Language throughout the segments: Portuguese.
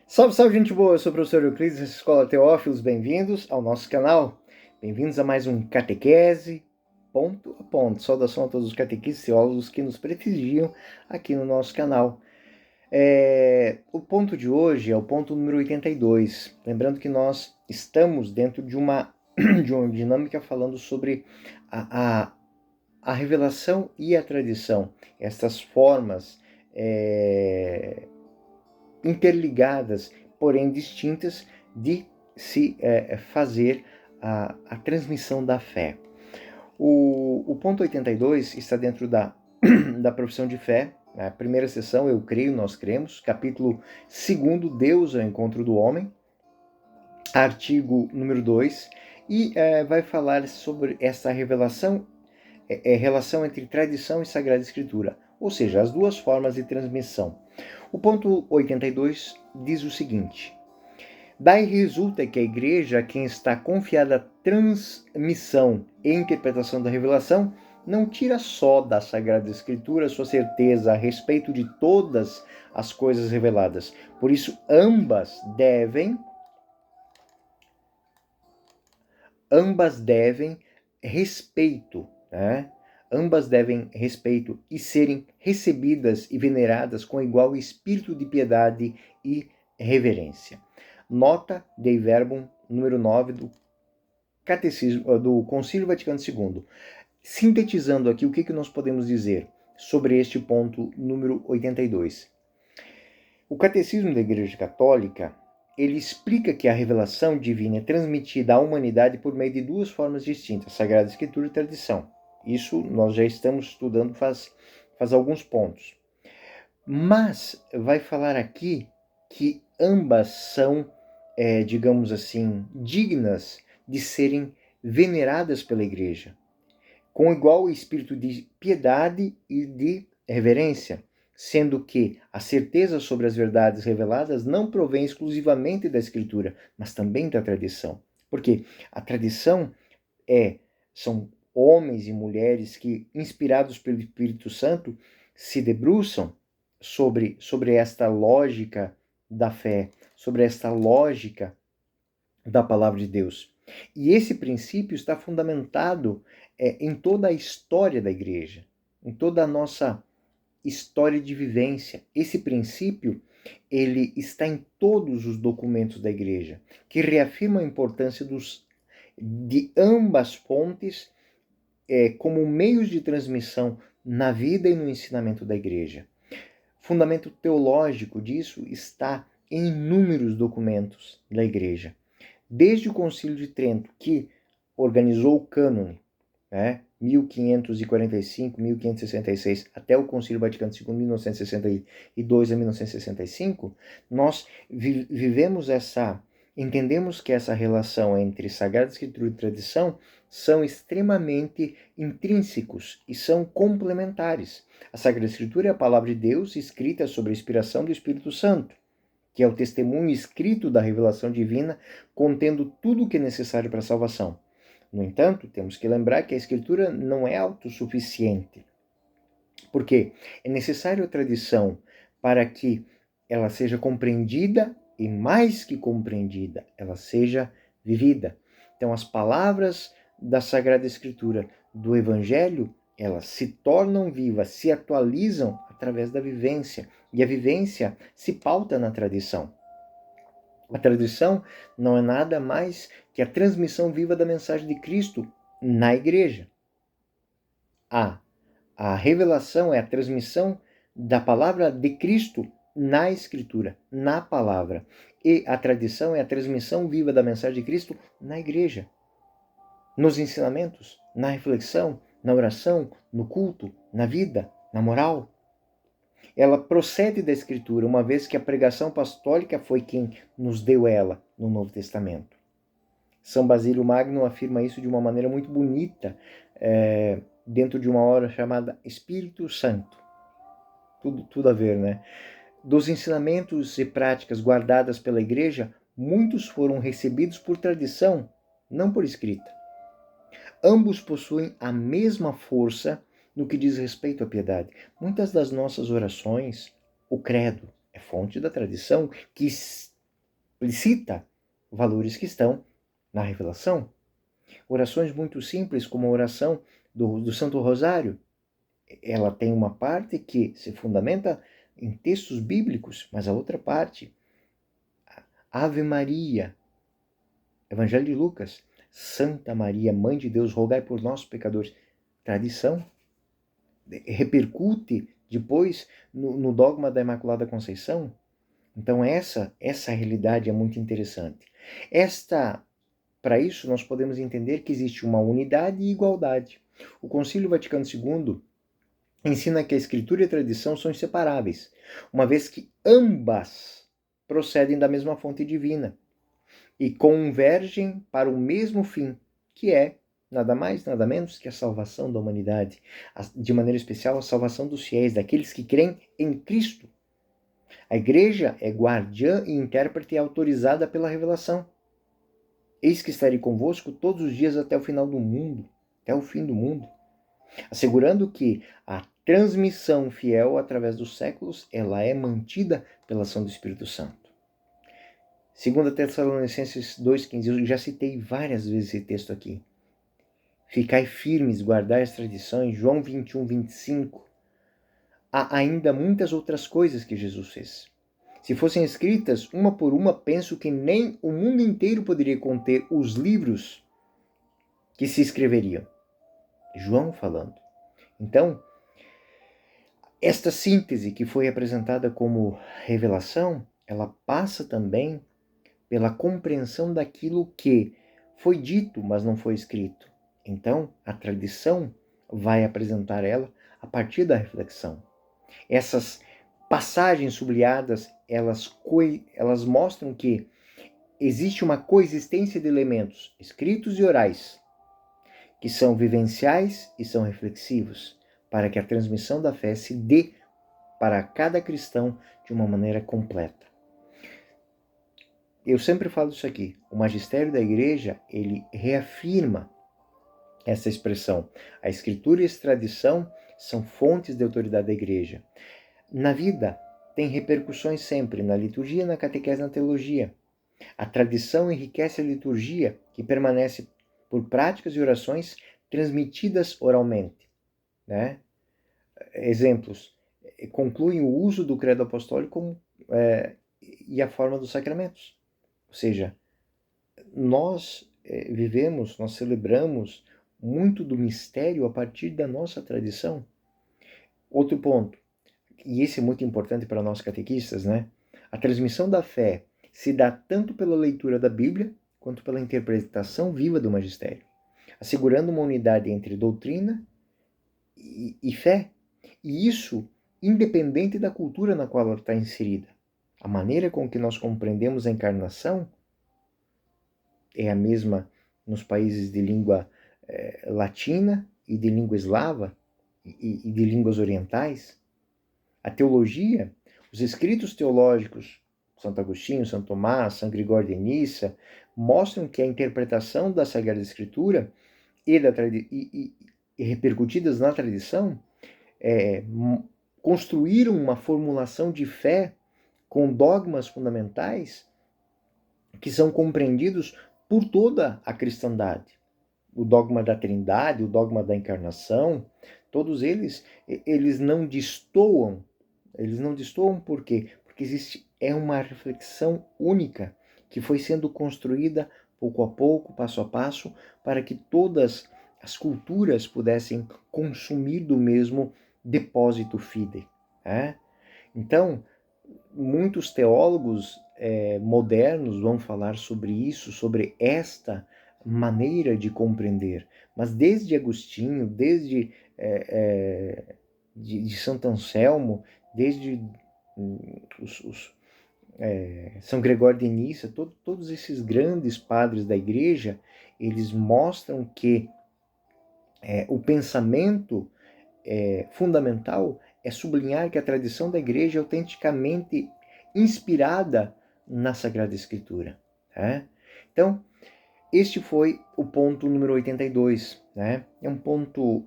Salve, salve, gente boa! Eu sou o professor Euclides, dessa Escola Teófilos. Bem-vindos ao nosso canal. Bem-vindos a mais um Catequese, ponto a ponto. Saudação a todos os catequistas e teólogos que nos prestigiam aqui no nosso canal. O ponto de hoje é o ponto número 82. Lembrando que nós estamos dentro de uma dinâmica falando sobre a revelação e a tradição. Essas formas interligadas, porém distintas, de se fazer a transmissão da fé. O ponto 82 está dentro da profissão de fé. A primeira sessão, eu creio, nós cremos. Capítulo 2, Deus ao encontro do homem. Artigo número 2. E vai falar sobre essa revelação, relação entre tradição e Sagrada Escritura. Ou seja, as duas formas de transmissão. O ponto 82 diz o seguinte: daí resulta que a igreja, a quem está confiada a transmissão e interpretação da revelação, não tira só da Sagrada Escritura sua certeza a respeito de todas as coisas reveladas. Por isso, ambas devem respeito, né? Ambas devem respeito e serem recebidas e veneradas com igual espírito de piedade e reverência. Nota Dei Verbum número 9 do Catecismo do Concílio Vaticano II. Sintetizando aqui, o que nós podemos dizer sobre este ponto número 82? O Catecismo da Igreja Católica, ele explica que a revelação divina é transmitida à humanidade por meio de duas formas distintas, Sagrada Escritura e tradição. Isso nós já estamos estudando faz alguns pontos. Mas vai falar aqui que ambas são, digamos assim, dignas de serem veneradas pela Igreja, com igual espírito de piedade e de reverência, sendo que a certeza sobre as verdades reveladas não provém exclusivamente da Escritura, mas também da tradição. Porque a tradição são homens e mulheres que, inspirados pelo Espírito Santo, se debruçam sobre esta lógica da fé, sobre esta lógica da palavra de Deus. E esse princípio está fundamentado em toda a história da igreja, em toda a nossa história de vivência. Esse princípio, ele está em todos os documentos da igreja, que reafirmam a importância de ambas fontes como meios de transmissão na vida e no ensinamento da igreja. Fundamento teológico disso está em inúmeros documentos da igreja. Desde o Concílio de Trento, que organizou o cânone, 1545, 1566, até o Concílio Vaticano II, 1962 a 1965, nós entendemos que essa relação entre Sagrada Escritura e tradição são extremamente intrínsecos e são complementares. A Sagrada Escritura é a palavra de Deus escrita sob a inspiração do Espírito Santo, que é o testemunho escrito da revelação divina, contendo tudo o que é necessário para a salvação. No entanto, temos que lembrar que a Escritura não é autossuficiente, porque é necessário a tradição para que ela seja compreendida e, mais que compreendida, ela seja vivida. Então, as palavras da Sagrada Escritura, do Evangelho, elas se tornam vivas, se atualizam através da vivência. E a vivência se pauta na tradição. A tradição não é nada mais que a transmissão viva da mensagem de Cristo na igreja. A revelação é a transmissão da palavra de Cristo na Escritura, na palavra. E a tradição é a transmissão viva da mensagem de Cristo na igreja, nos ensinamentos, na reflexão, na oração, no culto, na vida, na moral. Ela procede da Escritura, uma vez que a pregação apostólica foi quem nos deu ela no Novo Testamento. São Basílio Magno afirma isso de uma maneira muito bonita, dentro de uma obra chamada Espírito Santo. Tudo a ver, né? Dos ensinamentos e práticas guardadas pela Igreja, muitos foram recebidos por tradição, não por escrita. Ambos possuem a mesma força no que diz respeito à piedade. Muitas das nossas orações, o credo, é fonte da tradição que explicita valores que estão na revelação. Orações muito simples, como a oração do Santo Rosário, ela tem uma parte que se fundamenta em textos bíblicos, mas a outra parte, Ave Maria, Evangelho de Lucas, Santa Maria, Mãe de Deus, rogai por nós, pecadores. Tradição. Repercute depois no dogma da Imaculada Conceição. Então essa realidade é muito interessante. Para isso, nós podemos entender que existe uma unidade e igualdade. O Concílio Vaticano II ensina que a Escritura e a tradição são inseparáveis, uma vez que ambas procedem da mesma fonte divina e convergem para o mesmo fim, que é nada mais, nada menos que a salvação da humanidade, de maneira especial a salvação dos fiéis, daqueles que creem em Cristo. A Igreja é guardiã e intérprete autorizada pela revelação. Eis que estarei convosco todos os dias até o final do mundo, até o fim do mundo, assegurando que a transmissão fiel através dos séculos, ela é mantida pela ação do Espírito Santo. 2 Tessalonicenses 2,15, eu já citei várias vezes esse texto aqui. Ficai firmes, guardai as tradições, João 21, 25. Há ainda muitas outras coisas que Jesus fez. Se fossem escritas uma por uma, penso que nem o mundo inteiro poderia conter os livros que se escreveriam. João falando. Então, esta síntese que foi apresentada como revelação, ela passa também pela compreensão daquilo que foi dito, mas não foi escrito. Então, a tradição vai apresentar ela a partir da reflexão. Essas passagens sublinhadas, elas mostram que existe uma coexistência de elementos escritos e orais, que são vivenciais e são reflexivos, para que a transmissão da fé se dê para cada cristão de uma maneira completa. Eu sempre falo isso aqui, o magistério da Igreja, ele reafirma essa expressão. A Escritura e a tradição são fontes de autoridade da Igreja. Na vida, tem repercussões sempre, na liturgia, na catequese, na teologia. A tradição enriquece a liturgia, que permanece por práticas e orações transmitidas oralmente. Né? Exemplos, concluem o uso do credo apostólico e a forma dos sacramentos. Ou seja, nós vivemos, nós celebramos muito do mistério a partir da nossa tradição. Outro ponto, e esse é muito importante para nós catequistas, né? A transmissão da fé se dá tanto pela leitura da Bíblia quanto pela interpretação viva do magistério, assegurando uma unidade entre doutrina e fé, e isso independente da cultura na qual ela está inserida. A maneira com que nós compreendemos a encarnação é a mesma nos países de língua latina e de língua eslava e de línguas orientais. A teologia, os escritos teológicos, Santo Agostinho, Santo Tomás, São Gregório de Nissa, mostram que a interpretação da Sagrada Escritura e repercutidas na tradição construíram uma formulação de fé com dogmas fundamentais que são compreendidos por toda a cristandade. O dogma da Trindade, o dogma da encarnação, todos eles não destoam. Eles não destoam por quê? Porque é uma reflexão única que foi sendo construída pouco a pouco, passo a passo, para que todas as culturas pudessem consumir do mesmo depósito fide. Então, muitos teólogos modernos vão falar sobre isso, sobre esta maneira de compreender. Mas desde Agostinho, desde de Santo Anselmo, desde São Gregório de Nissa, todos esses grandes padres da Igreja, eles mostram que o pensamento fundamental é sublinhar que a tradição da Igreja é autenticamente inspirada na Sagrada Escritura. Então, este foi o ponto número 82. É um ponto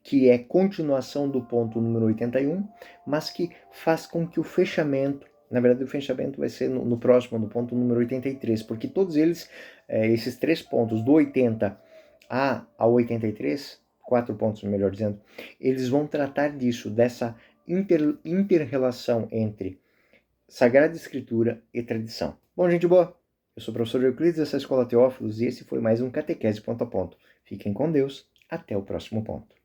que é continuação do ponto número 81, mas que faz com que o fechamento Na verdade, o fechamento vai ser no próximo, no ponto número 83, porque todos eles, esses 3 pontos, do 80 ao 83, 4 pontos, melhor dizendo, eles vão tratar disso, dessa inter-relação entre Sagrada Escritura e tradição. Bom, gente boa, eu sou o professor Euclides dessa Escola Teófilos e esse foi mais um Catequese Ponto a Ponto. Fiquem com Deus, até o próximo ponto.